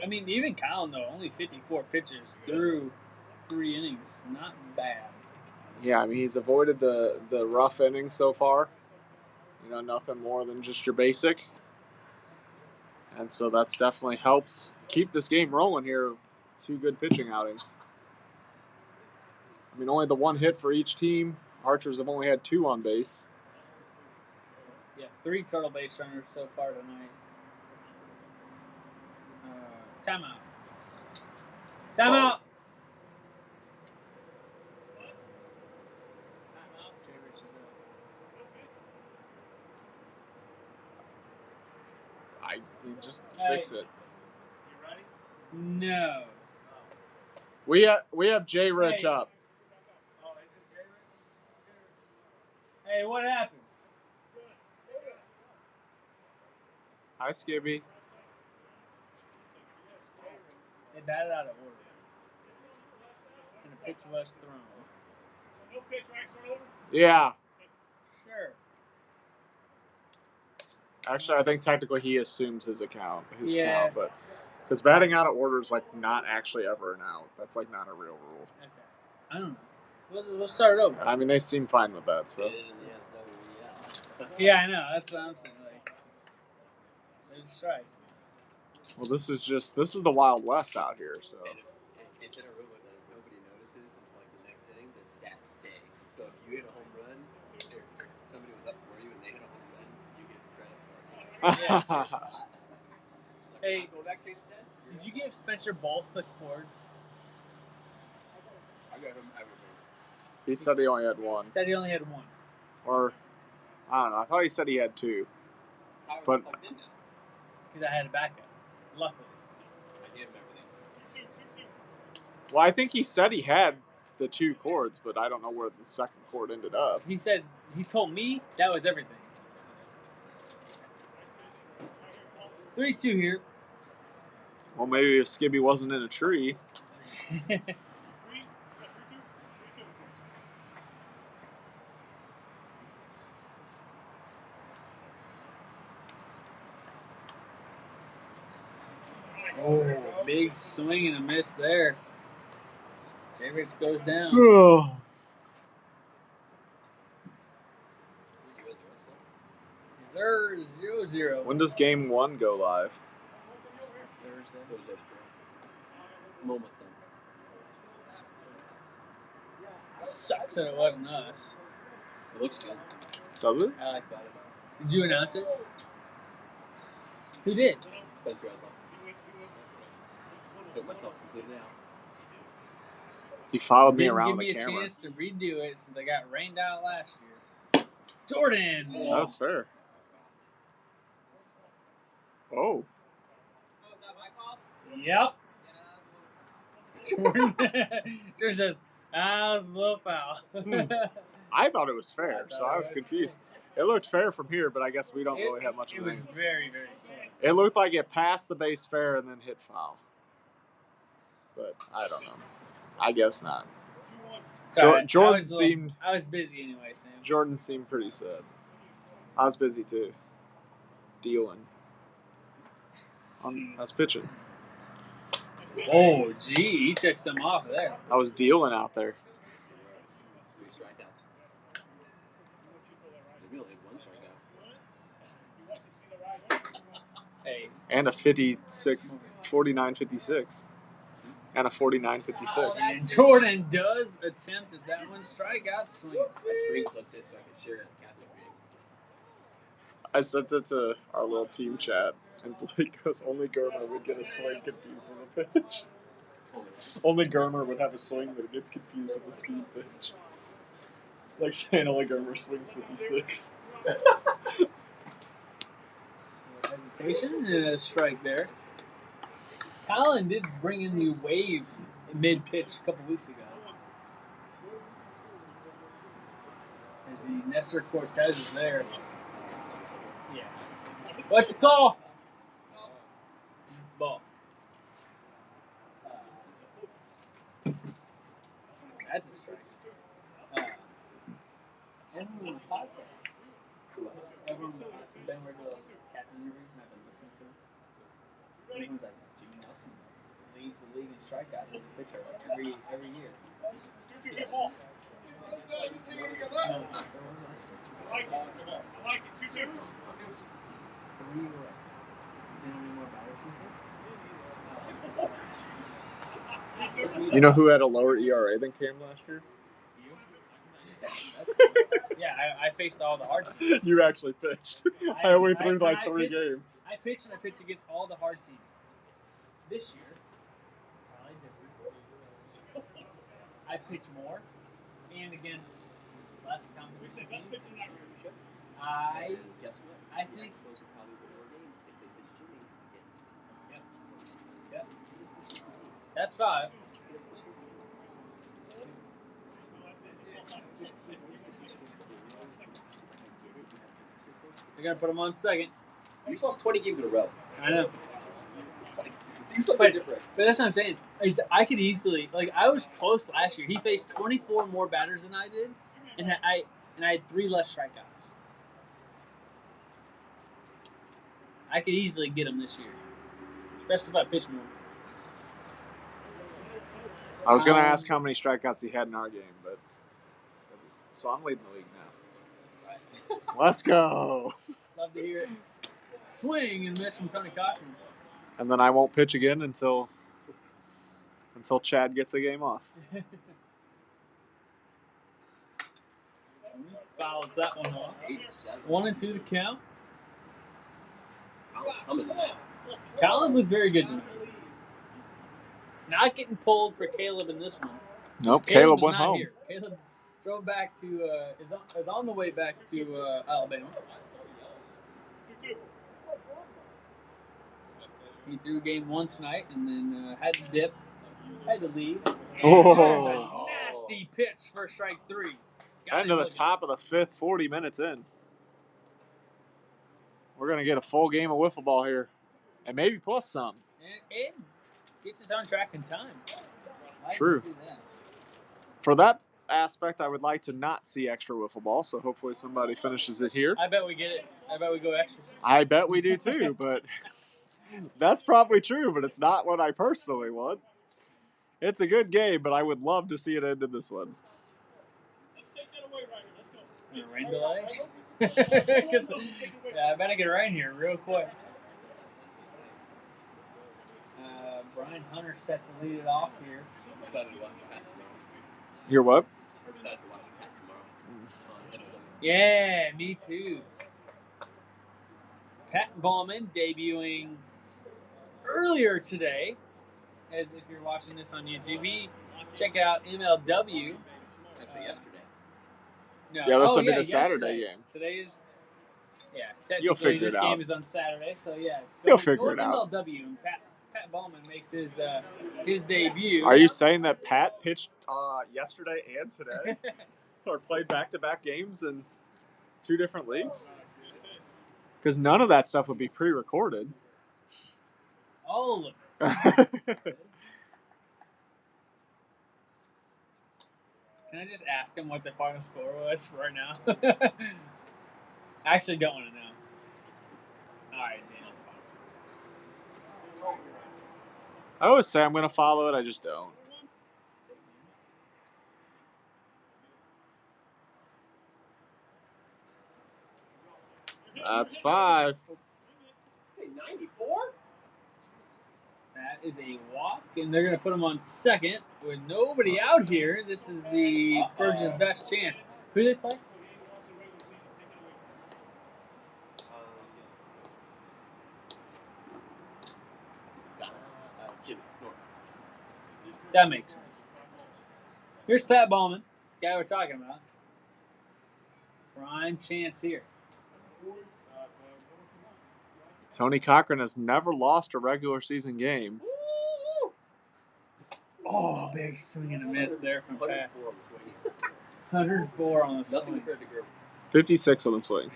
B: I mean, even Colin, though, only 54 pitches through 3 innings. Not bad.
A: Yeah, I mean, he's avoided the rough innings so far. You know, nothing more than just your basic. And so that's definitely helped keep this game rolling here. 2 good pitching outings. I mean, only the 1 hit for each team. Archers have only had 2 on base.
B: Yeah, 3 total base runners so far tonight. Timeout. Timeout. Jay Rich is up.
A: Just fix it.
B: No.
A: We have Jay Rich
B: Hey.
A: up.
B: Hey, what happens?
A: Hi, Skibby.
B: They batted out of order. And a pitch was thrown.
D: No pitch, right? Start over?
A: Yeah.
B: Sure.
A: Actually, I think technically he assumes his count,
B: Yeah.
A: but because batting out of order is like not actually ever an out. That's like not a real rule.
B: Okay. I don't know. We'll start it over.
A: I mean, they seem fine with that. So
B: Yeah, I know. That's what I'm saying. Like, it's right.
A: well, this is the Wild West out here. So
E: And if it's in a room that nobody notices until like the next inning, the stats stay. So if you hit a home run, or somebody was up for you and they hit a home run, you get credit for it.
B: Yeah,
E: It's your slot.
B: Hey,
E: go back change stats.
B: Did you give Spencer both the cords?
E: I got him. I remember.
A: he said he only had 1,
B: Said he only had 1.
A: or I don't know. I thought he said he had 2.
E: How are
A: But-
E: we plugged in now?
B: Because I had a backup. Luckily.
E: I gave him everything.
A: Well, I think he said he had the 2 cords, but I don't know where the second cord ended up.
B: He said, he told me that was everything. 3-2 here.
A: Well, maybe if Skibby wasn't in a tree.
B: Oh, big swing and a miss there. Jay Rich goes down.
E: Lucy was the rest
B: 0-0.
A: When does game 1 go live?
B: Thursday.
E: Goes over. I'm almost done.
B: Sucks that it wasn't us.
E: It looks good.
A: Does it?
B: I like that. Did you announce it? Who did?
E: Spencer, I thought. Took myself completely out.
A: He followed me
B: Didn't
A: around
B: give
A: the
B: me a
A: camera.
B: chance to redo it since I got rained out last year. Jordan!
A: That was fair. Oh.
E: Oh, is that my call?
B: Yep. Jordan, Jordan says, that was a little foul.
A: I thought it was fair, so I was confused. It looked fair from here, but I guess we don't really have much of
B: It was
A: an angle.
B: very, very close.
A: It looked like it passed the base fair and then hit foul. But I don't know. I guess not.
B: Sorry,
A: Jordan
B: I was I was busy anyway, Sam.
A: Jordan seemed pretty sad. I was busy too. Dealing. I was pitching.
B: Oh, gee, he took some off there.
A: I was dealing out there.
E: 3 strikeouts. Maybe only 1 strikeout.
B: Hey,
A: And a 49-56. And a 49-56.
B: and Jordan does attempt at that one strikeout swing.
E: I screen clipped it so I could share it at Captain Green.
A: I sent it to our little team chat, and Blake goes, only Germer would get a swing confused with a pitch. Only Germer would have a swing that gets confused with a speed pitch. Like saying only Germer swings 56.
B: Hesitation and a strike there. Colin did bring in the wave mid-pitch a couple weeks ago. As the Nestor Cortez is there. Yeah. What's the call? Ball. That's a strike. Everyone on the podcast. Everyone on the podcast. Ben Riddle's captain interviews and I've been listening to him. Everyone's like, Jimmy Nelson leads the league in strikeouts as a pitcher every year. No,
D: I like it. 2-2.
B: Three away. Any more batters you
A: You know who had a lower ERA than Cam last year?
B: You? Yeah, I faced all the hard teams.
A: You actually pitched. I only threw like 3 games.
B: I pitched and I pitched against all the hard teams. This year, probably different. I pitch more and against less competition teams.
E: Guess what?
B: I think.
E: Expos are probably the 4 games they played this Jimmy against.
B: Yep.
E: He just pitches these.
B: That's 5.
E: He just pitches these.
B: They're gonna put him on second.
E: You lost 20 games in a row.
B: I know.
E: It's like, do something different.
B: But that's what I'm saying. I could easily I was close last year. He faced 24 more batters than I did, and I had 3 less strikeouts. I could easily get him this year, especially if I pitch more.
A: I was going to ask how many strikeouts he had in our game, but so I'm leading the league now. Let's go.
B: Love to hear it. Swing and miss from Tony Cochran.
A: And then I won't pitch again until Chad gets a game off.
B: Fouls that one off.
E: 87.
B: 1-2 the count.
E: Colin's coming tonight.
B: Collins looked very good tonight. Not getting pulled for Caleb in this one.
A: Nope,
B: Caleb
A: Caleb went
B: is not
A: home.
B: Here. Caleb drove back to is on the way back to Alabama.
D: 2-2.
B: He threw game 1 tonight and then had to dip, had to leave.
A: Oh.
B: There's a nasty pitch for strike 3. Got
A: Into
B: him
A: the
B: looking.
A: top of the 5th, 40 minutes in. We're going to get a full game of wiffle ball here. And maybe plus some.
B: And gets us on track in time. I like
A: True.
B: to see that.
A: For that aspect, I would like to not see extra wiffle ball, so hopefully somebody finishes it here.
B: I bet we get it. I bet we go extra.
A: I bet we do too, but that's probably true, but it's not what I personally want. It's a good game, but I would love to see it end in this one.
D: Let's take that away, Ryder. Let's go.
B: Rain delay. Yeah, I better get right in here real quick. Brian Hunter set to lead it off here.
E: I'm excited to watch Pat tomorrow.
A: You're what?
E: I'm excited to watch Pat tomorrow.
B: Yeah, me too. Pat Ballman debuting earlier today. As if you're watching this on YouTube, check out MLW.
E: Actually, yesterday.
B: No,
A: Yeah, this will be the
B: yesterday.
A: Saturday game.
B: Today's, technically
A: You'll figure
B: this
A: it
B: game
A: out.
B: is on Saturday, so yeah.
A: You'll figure it out.
B: MLW and Pat Ballman makes his debut.
A: Are you saying that Pat pitched yesterday and today? Or played back-to-back games in 2 different leagues? Because none of that stuff would be pre-recorded.
B: All of it. Can I just ask him what the final score was right now? I actually don't want to know. All right, man.
A: I always say I'm going to follow it, I just don't. That's 5.
E: Say 94?
B: That is a walk, and they're going to put him on second with nobody out here. This is the Purge's best chance. Who do they play?
E: Jimmy Norton.
B: That makes sense. Here's Pat Ballman, the guy we're talking about. Prime chance here.
A: Tony Cochran has never lost a regular season game.
B: Oh, big swing and a miss there from Pat.
E: 104 on the swing.
B: 104 on the
E: Nothing
B: swing.
E: compared to Gerber.
A: 56 on the swing.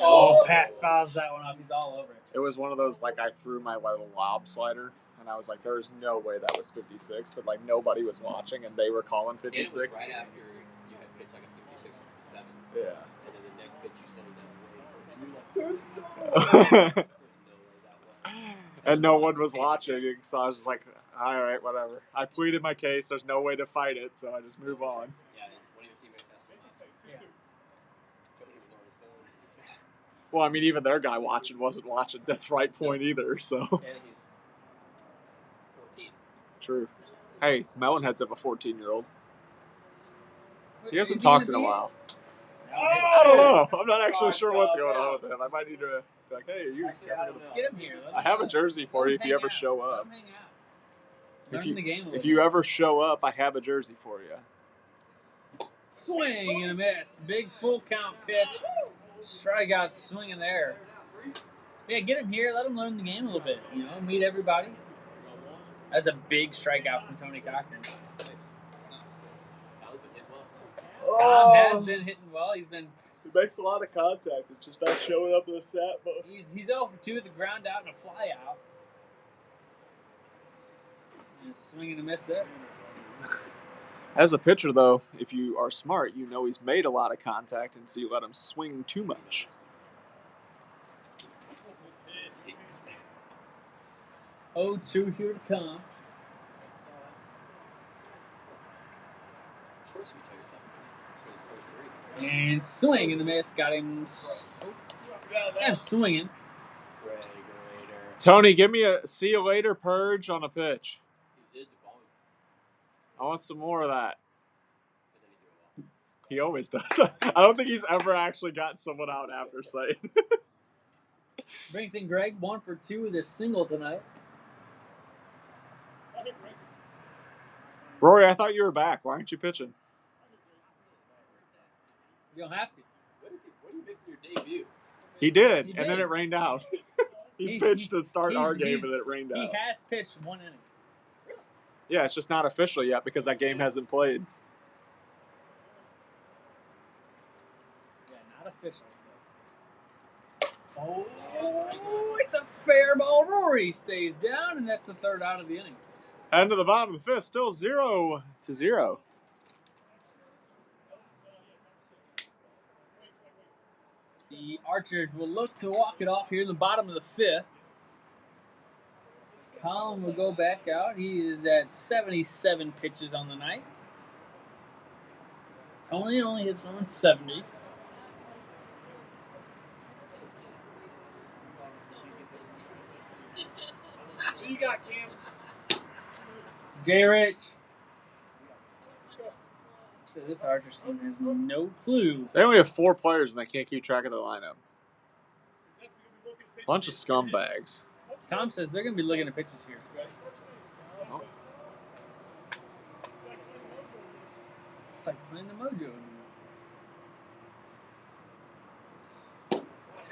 B: Oh, Pat fouls that one off. He's all over it.
A: It was one of those, like, I threw my little lob slider, and I was like, there's no way that was 56, but, like, nobody was watching, and they were calling
E: And it was
A: 56.
E: right after you had pitched like a 56 or 57.
A: Yeah.
E: And then the next pitch you slowed down way. And you're like, there's no way. There's no way that was.
A: And no one was watching, so I was just like, all right, whatever. I pleaded my case. There's no way to fight it, so I just move on.
E: Yeah, and one of your teammates has to stop.
B: Yeah.
E: Don't even on his phone.
A: Well, I mean, even their guy wasn't watching at the right point either, so.
E: And he's 14.
A: True. Hey, Melonhead's up a 14-year-old. He hasn't
B: Is he gonna
A: talked in a
B: be-
A: while.
B: No,
A: I don't know. I'm not actually sure what's going on with him. I might need to be like, hey, are you
E: Actually, I don't know.
B: Let's get him here. Let him
A: I have a
B: hang
A: jersey for you if you
B: out.
A: ever show
B: Let
A: up.
B: him hang out.
A: If
B: Learn the game a
A: If
B: little
A: you ever show up, I have a jersey for you.
B: bit. Swing and a miss. Big full count pitch. Strikeout swinging there. Yeah, get him here. Let him learn the game a little bit. You know, meet everybody. That's a big strikeout from Tony Cochran.
E: Tom's been hit well.
B: Tom has been hitting well. He's been
A: He makes a lot of contact. It's just not showing up in the set. But
B: he's 0 for 2 with the ground out and a fly out. And a swing and a miss there.
A: as a pitcher, though, if you are smart, you know he's made a lot of contact, and so you let him swing too much.
B: 0-2 here to Tom.
E: Of course, you tell yourself swing the first 3.
B: And swing and a miss. Got him. And swinging.
E: Regulator.
A: Tony, give me a see you later purge on a pitch.
E: He did the ball.
A: I want some more of that.
E: And then he threw a ball.
A: He always does. I don't think he's ever actually gotten someone out after saying.
B: Brings in Greg. 1 for 2 with a single tonight.
A: Rory, I thought you were back. Why aren't you pitching?
B: You don't have to.
E: What do you make for your debut?
A: He did,
B: He
A: and then
B: did.
A: it rained out. he
B: He's-
A: pitched to start our game,
B: he's-
A: and then it rained
B: He
A: out.
B: has pitched 1 inning.
A: Yeah, it's just not official yet because that game hasn't played.
B: Yeah, not official. Oh, it's a fair ball. Rory stays down, and that's the 3rd out of the inning.
A: And to the bottom of the 5th, still 0-0.
B: The Archers will look to walk it off here in the bottom of the 5th. Colin will go back out. He is at 77 pitches on the night. Tony only hits on 70.
C: you got, Cam?
B: J Rich. So this Archers team has no clue.
A: They only have 4 players and they can't keep track of their lineup. Bunch of scumbags.
B: Tom says they're going to be looking at pitches here.
A: Oh.
B: It's like playing the mojo.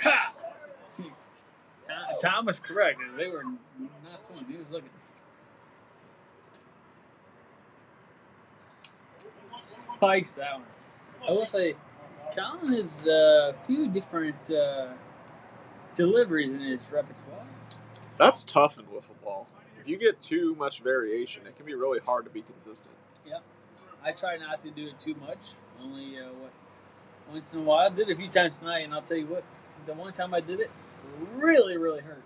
B: Ha! Tom was correct. They were not swinging. He was looking. Spikes that one. I will say, Colin has a few different deliveries in his repertoire.
A: That's tough in wiffle ball. If you get too much variation, it can be really hard to be consistent.
B: Yep. I try not to do it too much. Only once in a while. I did it a few times tonight, and I'll tell you what, the one time I did it really, really hurt.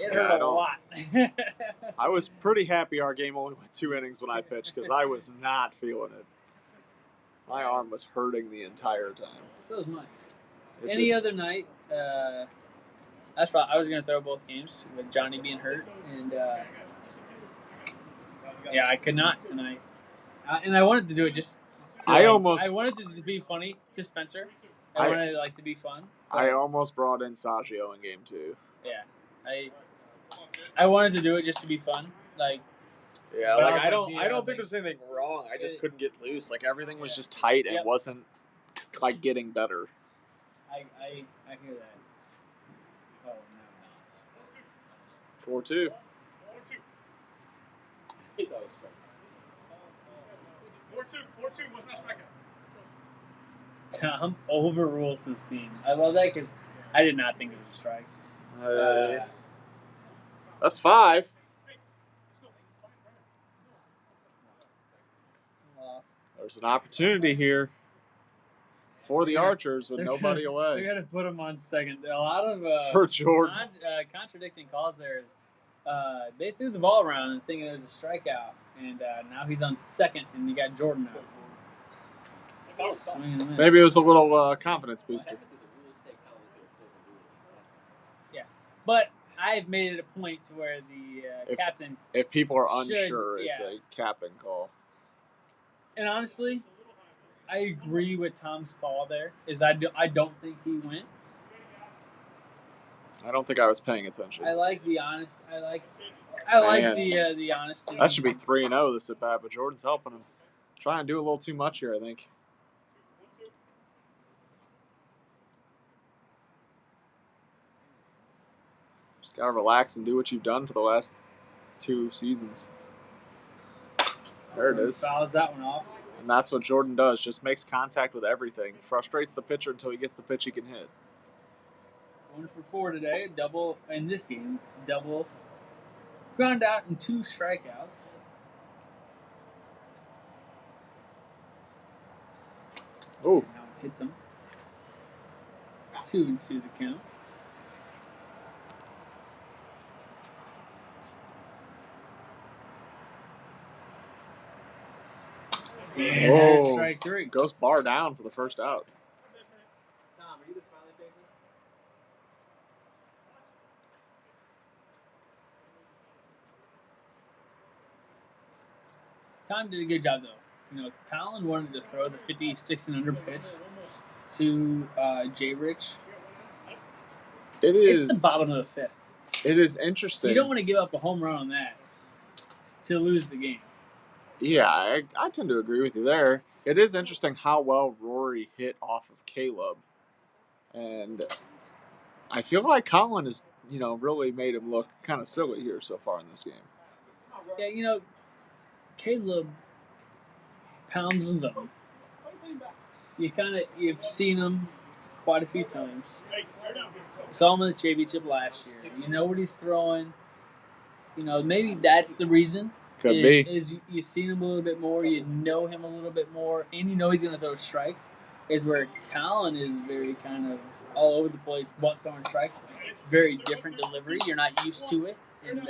B: It hurt a lot.
A: I was pretty happy our game only went 2 innings when I pitched because I was not feeling it. My arm was hurting the entire time.
B: So was mine.
A: It
B: Any
A: did.
B: other night, that's probably, I was going to throw both games with Johnny being hurt, and yeah, I could not tonight. And I wanted to do it just to,
A: I
B: wanted it to be funny to Spencer. I wanted it to be fun.
A: I almost brought in Saggio in game 2.
B: Yeah. I wanted to do it just to be fun.
A: Yeah,
B: But
A: like I don't
B: like,
A: think there's anything wrong. I just couldn't get loose. Like everything was just tight and wasn't like getting better.
B: I hear that. Oh no.
A: 4-2.
D: 4-2 was not strikeout.
B: Tom overrules his team. I love that because I did not think it was a strike.
A: That's 5.
B: Loss.
A: There's an opportunity here for the Archers with
B: They're
A: nobody
B: They're
A: away.
B: gonna put him on second. A lot of
A: For Jordan.
B: contradicting calls there. They threw the ball around and thinking it was a strikeout, and now he's on second, and you got Jordan out. Swing and a miss.
A: Maybe it was a little confidence booster.
B: Yeah, but I've made it a point to where the captain.
A: If people are
B: Should,
A: unsure, it's
B: yeah.
A: a captain call.
B: And honestly, I agree with Tom's call there. I don't think he went.
A: I don't think I was paying attention.
B: I like the honest. I like
A: Man.
B: the honesty.
A: That should be 3-0 this at bat, but Jordan's helping him. Trying to do a little too much here, I think. Just gotta relax and do what you've done for the last 2 seasons. There it is.
B: Fouls that one off.
A: And that's what Jordan does. Just makes contact with everything. Frustrates the pitcher until he gets the pitch he can hit.
B: 1 for 4 today. Double in this game. Double ground out and 2 strikeouts.
A: Ooh.
B: Now it hits him. 2-2 the count. And that's
A: Oh.
B: strike 3.
A: Goes bar down for the first out.
C: Tom, are you the smiley paper?
B: Tom did a good job, though. You know, Colin wanted to throw the 56 and under pitch to J. Rich.
A: It is.
B: It's the bottom of the 5th.
A: It is interesting.
B: You don't want to give up a home run on that to lose the game.
A: Yeah, I tend to agree with you there. It is interesting how well Rory hit off of Caleb. And I feel like Colin has, really made him look kind of silly here so far in this game.
B: Yeah, Caleb pounds the zone. You've seen him quite a few times. Saw him in the championship last year. You know what he's throwing. Maybe that's the reason.
A: Could be.
B: Is you've seen him a little bit more, you know him a little bit more, and you know he's going to throw strikes. Is where Colin is very kind of all over the place, butt throwing strikes. Very different delivery. You're not used to it, and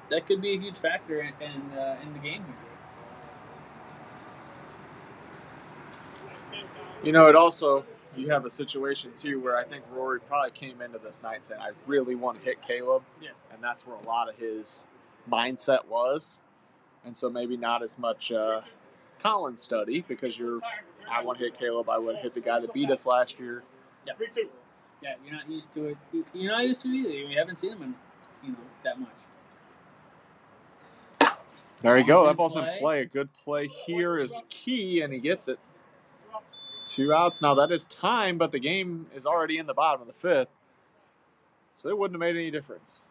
B: that could be a huge factor in the game here.
A: It also you have a situation too where I think Rory probably came into this night saying, I really want to hit Caleb.
B: Yeah.
A: And that's where a lot of his mindset was. And so maybe not as much Colin study because I want to hit Caleb. I would hit the guy that beat us last year.
B: Yeah. Yeah, you're not used to it. You're not used to it either. You haven't seen him in, that much.
A: There you go.
B: Ball's
A: That
B: in
A: ball's in
B: play.
A: play. A good play here is key, and he gets it. 2 outs. Now that is time, but the game is already in the bottom of the 5th. So it wouldn't have made any difference.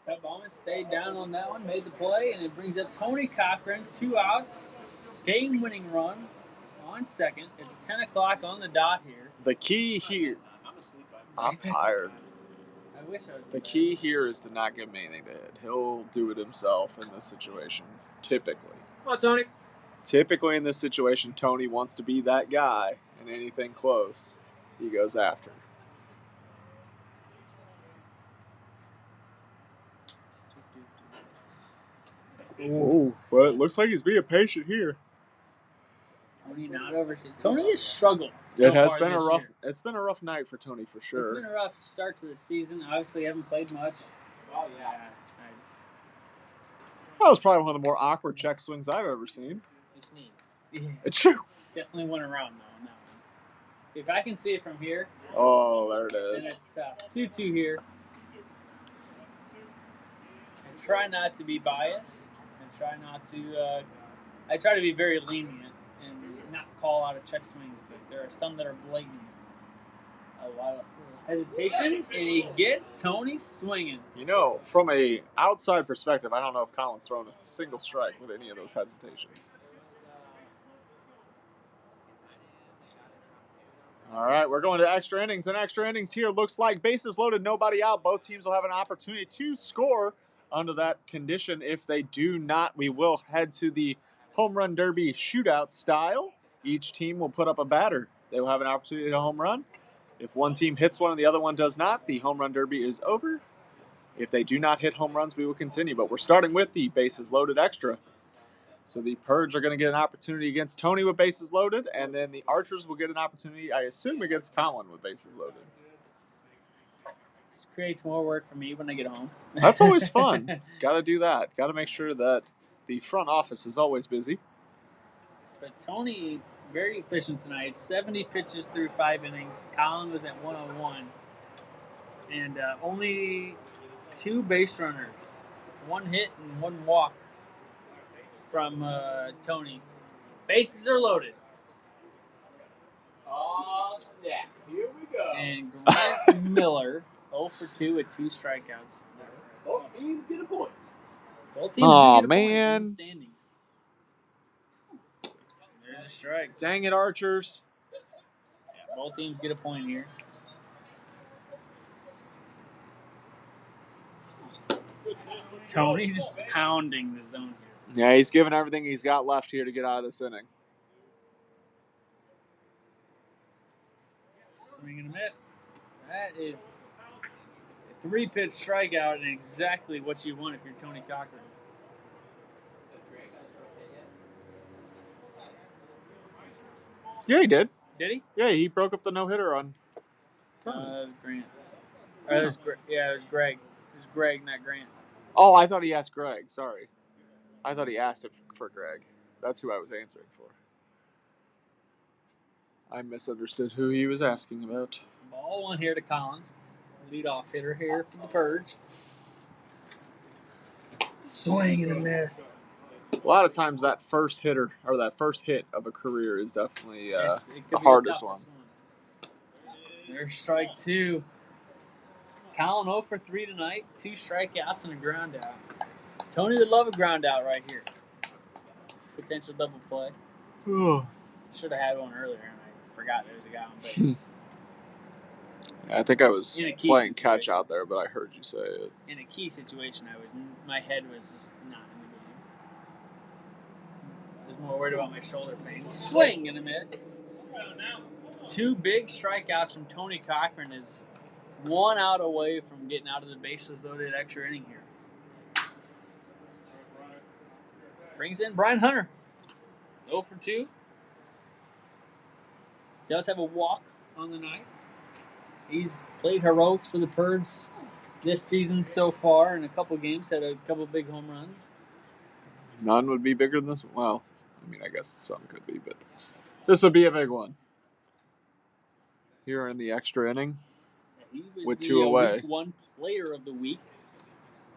B: That Bowman stayed down on that one, made the play, and it brings up Tony Cochran, 2 outs, game-winning run on second. It's 10 o'clock on the dot here.
A: The key here.
E: I'm asleep.
A: I'm tired.
B: I wish I was
A: The key here is to not give him anything to hit. He'll do it himself in this situation, typically.
C: Come on, Tony.
A: Typically in this situation, Tony wants to be that guy, and anything close, he goes after. Oh, but it looks like he's being patient here.
B: Tony not over. Tony has struggled. So
A: It has
B: far
A: been a
B: this
A: rough.
B: year.
A: It's been a rough night for Tony for sure.
B: It's been a rough start to the season. Obviously, haven't played much.
C: Oh, yeah.
A: That was probably one of the more awkward check swings I've ever seen.
C: He sneezed.
B: Yeah,
A: It's true.
B: definitely went around though on that one. If I can see it from here,
A: Oh, there it
B: then
A: is.
B: it's tough. 2-2 here. I try not to be biased. I try not to. I try to be very lenient and not call out a check swing, but there are some that are blatant. A lot of hesitation, and he gets Tony swinging.
A: You know, from a outside perspective, I don't know if Colin's thrown a single strike with any of those hesitations. All right, we're going to extra innings, and extra innings here looks like bases loaded, nobody out. Both teams will have an opportunity to score under that condition. If they do not, we will head to the home run derby shootout style. Each team will put up a batter. They will have an opportunity to home run. If one team hits one and the other one does not, the home run derby is over. If they do not hit home runs, we will continue. But we're starting with the bases loaded extra. So the Purge are going to get an opportunity against Tony with bases loaded, and then the Archers will get an opportunity, I assume, against Colin with bases loaded.
B: This creates more work for me when I get home.
A: That's always fun. Got to do that. Got to make sure that the front office is always busy.
B: But Tony, very efficient tonight. 70 pitches through 5 innings. Colin was at 101. And only 2 base runners. 1 hit and 1 walk from Tony. Bases are loaded.
C: Oh, snap. Here we go.
B: And Grant Miller, 0 for 2 with 2 strikeouts.
C: Both teams get a point.
B: Both teams
A: Aw,
B: get a point in
A: man.
B: the standings. There's a strike.
A: Dang it, Archers.
B: Yeah, both teams get a point here. Tony just pounding the zone here.
A: Yeah, he's giving everything he's got left here to get out of this inning.
B: Swing and a miss. That is a 3-pitch strikeout and exactly what you want if you're Tony Cochran.
A: Yeah, he did.
B: Did he?
A: Yeah, he broke up the no-hitter on Tony.
B: It was Grant. Or it was it was Greg. It was Greg, not Grant.
A: Oh, I thought he asked Greg. Sorry. I thought he asked it for Greg. That's who I was answering for. I misunderstood who he was asking about.
B: Ball 1 here to Colin. Leadoff hitter here from the Purge. Swing and a miss.
A: A lot of times that first hitter or that first hit of a career is definitely
B: It could
A: the
B: be
A: hardest one.
B: toughest There's strike 2. Colin 0 for 3 tonight. 2 strikeouts and a ground out. Tony would love a ground out right here. Potential double play. Should have had one earlier and I forgot there was a guy on base.
A: I think I was
B: In a key
A: playing catch
B: situation.
A: out there, but I heard you say it.
B: In a key situation, my head was just not in the game. I was more worried about my shoulder pain. Swing and a miss. 2 big strikeouts from Tony Cochran is 1 out away from getting out of the bases loaded extra inning here. Brings in Brian Hunter. 0 for 2. Does have a walk on the night. He's played heroics for the Purge this season so far in a couple games, had a couple big home runs.
A: None would be bigger than this. Well, I mean, I guess some could be, but this would be a big one. Here in the extra inning.
B: He was
A: With
B: the
A: 2 away.
B: Week 1 player of the week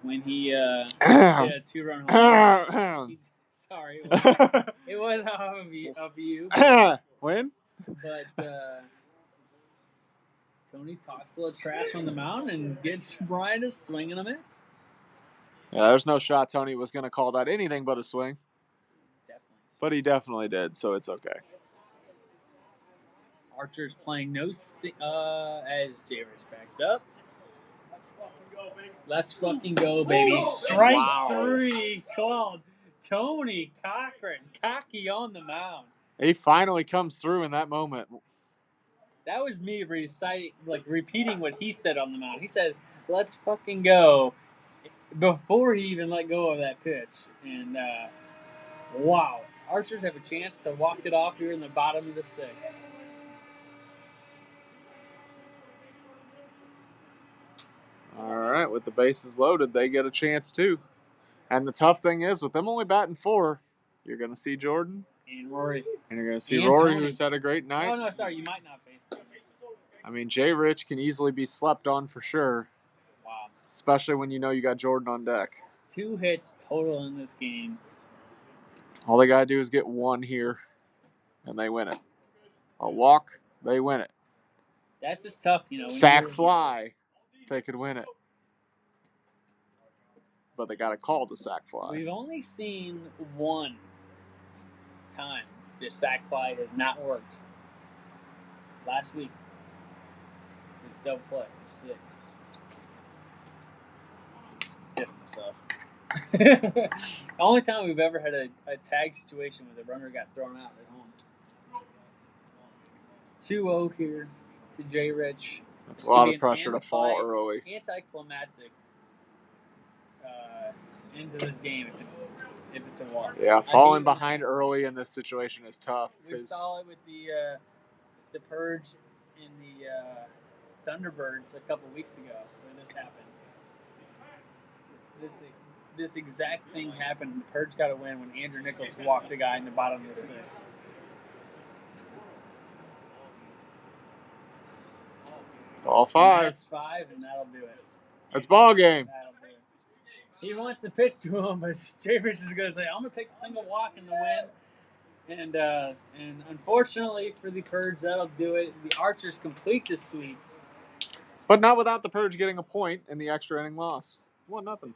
B: when he hit a 2-run home run. Sorry, it was off of you.
A: Win?
B: But Tony talks a little trash on the mound and gets Brian to swing and a miss.
A: Yeah, there's no shot Tony was going to call that anything but a swing.
B: Definitely.
A: But he definitely did, so it's okay.
B: Archer's playing no as J Rich backs up. Let's fucking go, baby. Strike 3 called Tony Cochran. Cocky on the mound.
A: He finally comes through in that moment.
B: That was me repeating what he said on the mound. He said, "Let's fucking go," before he even let go of that pitch. And wow, Archers have a chance to walk it off here in the bottom of the 6th.
A: All right, with the bases loaded, they get a chance too. And the tough thing is, with them only batting 4, you're going to see Jordan.
B: And Rory.
A: And you're going to see
B: And
A: Rory,
B: Tony.
A: who's had a great night.
B: Oh, no, sorry, you might not face Tony.
A: I mean, Jay Rich can easily be slept on for sure.
B: Wow.
A: Especially when you know you got Jordan on deck.
B: 2 hits total in this game.
A: All they got to do is get 1 here, and they win it. A walk, they win it.
B: That's just tough, you know.
A: Sack fly, they could win it. But they got to call the sack fly.
B: We've only seen 1 time this sack fly has not worked. Last week. This double play. Sick. Hit myself. The only time we've ever had a tag situation where the runner got thrown out at home. 2-0 here to Jay Rich.
A: That's a lot of pressure to fall early.
B: Anticlimactic into this game if it's a walk.
A: Yeah, falling behind early in this situation is tough.
B: We saw it with the Purge and the Thunderbirds a couple weeks ago when this happened. This exact thing happened. The Purge got a win when Andrew Nichols walked the guy in the bottom of the 6th.
A: Ball 5.
B: That's 5, and that'll do it.
A: It's ball game.
B: That'll do it. He wants to pitch to him, but Jay Rich is going to say, "I'm going to take the single walk in the win." And unfortunately for the Purge, that'll do it. The Archers complete the sweep.
A: But not without the Purge getting a point in the extra inning loss. 1-0.